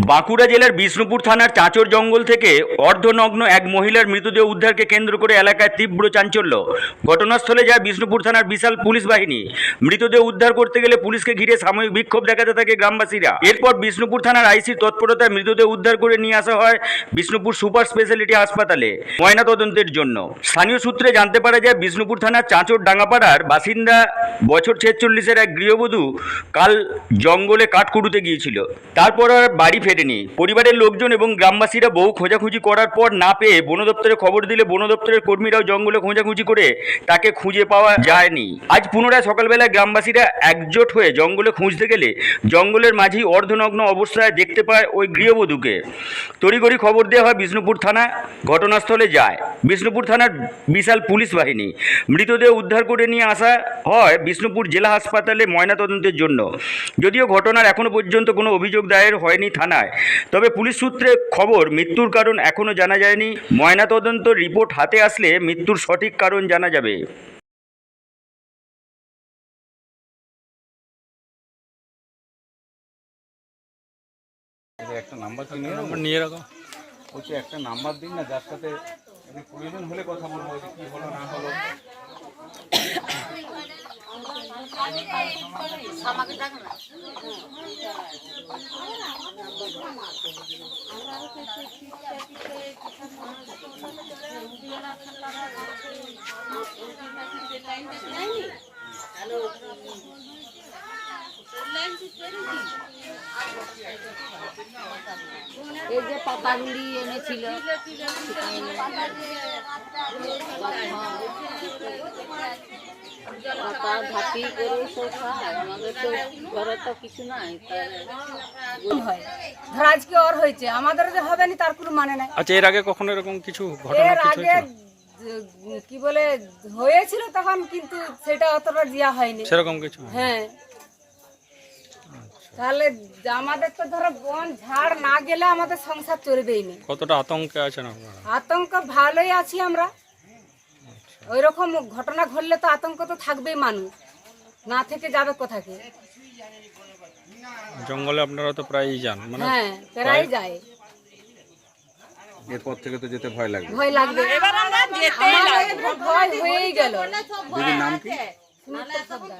বাঁকুড়া জেলার বিষ্ণুপুর থানার চাঁচর জঙ্গল থেকে অর্ধনগ্ন এক মহিলার মৃতদেহ উদ্ধারকে কেন্দ্র করে এলাকায় তীব্র চাঞ্চল্য। ঘটনাস্থলে যায় বিষ্ণুপুর থানার বিশাল পুলিশ বাহিনী। মৃতদেহ উদ্ধার করতে গেলে পুলিশকে ঘিরে সাময়িক বিক্ষোভ দেখাতে থাকে গ্রামবাসীরা। এরপর বিষ্ণুপুর থানার আইসির তৎপরতায় মৃতদেহ উদ্ধার করে নিয়ে আসা হয় বিষ্ণুপুর সুপার স্পেশালিটি হাসপাতালে ময়নাতদন্তের জন্য। স্থানীয় সূত্রে জানতে পারা যায়, বিষ্ণুপুর থানার চাঁচর ডাঙ্গাপাড়ার বাসিন্দা বছর 46-এর এক গৃহবধূ কাল জঙ্গলে কাঠ কুড়ুতে গিয়েছিল। তারপর আর বাড়ি ফেরেনি। পরিবারের লোকজন এবং গ্রামবাসীরা বহু খোঁজাখুঁজি করার পর না পেয়ে বন দপ্তরে খবর দিলে বন দপ্তরের কর্মীরাও জঙ্গলে খোঁজাখুঁজি করে তাকে খুঁজে পাওয়া যায়নি। আজ পুনরায় সকালবেলায় গ্রামবাসীরা একজোট হয়ে জঙ্গলে খুঁজতে গেলে জঙ্গলের মাঝেই অর্ধনগ্ন অবস্থায় দেখতে পায় ওই গৃহবধূকে। তড়িঘড়ি খবর দেওয়া হয় বিষ্ণুপুর থানা। ঘটনাস্থলে যায় বিষ্ণুপুর থানার বিশাল পুলিশ বাহিনী। মৃতদেহ উদ্ধার করে নিয়ে আসা হয় বিষ্ণুপুর জেলা হাসপাতালে ময়নাতদন্তের জন্য। যদিও ঘটনার এখনো পর্যন্ত কোনো অভিযোগ দায়ের হয়নি থানায়, তবে পুলিশ সূত্রে খবর মৃত্যুর কারণ এখনো জানা যায়নি। ময়নাতদন্ত রিপোর্ট হাতে আসলে মৃত্যুর সঠিক কারণ জানা যাবে। একটা নাম্বার কিনে নিয়ে রাখো। বলছি একটা নাম্বার দিন না, যার সাথে প্রয়োজন হলে কথা বলবো, কি হলো না হলো। এই যে পাতাগুলি এনেছিল, পাতা ঝাঁপি করে সব খায়। আমাদের তো ঘরে তো কিছু নাই, হয় ধর আজকে ওর হয়েছে, আমাদের যে হবে না তার কোনো মানে নাই। আচ্ছা, এর আগে কখনো এরকম কিছু ঘটনা এর কিছু আগে হয়েছিল? কি বলে হয়েছিল তখন, কিন্তু সেটা অতটা দেওয়া হয়নি সেরকম কিছু? হ্যাঁ। তাহলে আমাদের তো ধরো বন ঝাড় না গেলে আমাদের সংসার চলবেই না। কতটা আতঙ্কে আছেন আপনারা? আতঙ্ক ভালোই আছি আমরা। ওই রকম ঘটনা ঘটলে তো আতঙ্ক তো থাকবেই, মানুষ না থেকে যাবে কোথাকে। জঙ্গলে আপনারা তো প্রায়ই যান, মানে হ্যাঁ, প্রায় যায়। এরপর থেকে তো যেতে ভয় লাগবে। ভয় লাগবে, ভয় হয়েই গেল। দিদির নাম কি? সুমিত্রা সর্দার।